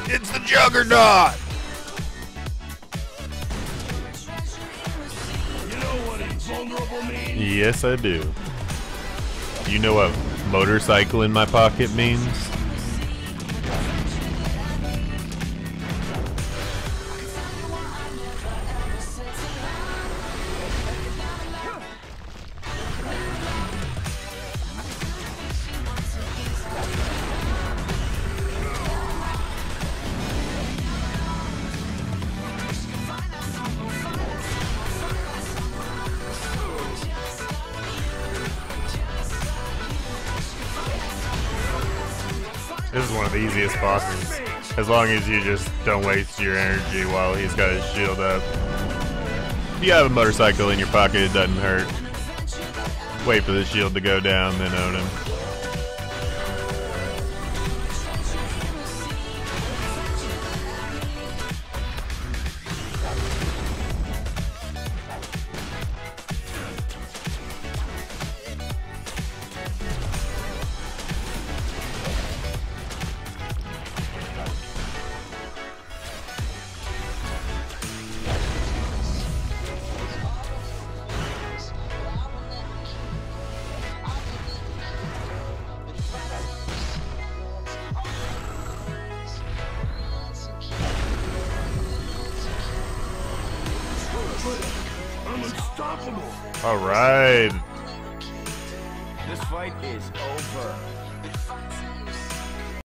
It's the Juggernaut! You know what invulnerable means? Yes, I do. You know what motorcycle in my pocket means? This is one of the easiest bosses, as long as you just don't waste your energy while he's got his shield up. If you have a motorcycle in your pocket, it doesn't hurt. Wait for the shield to go down, then own him. I'm unstoppable. All right. This fight is over.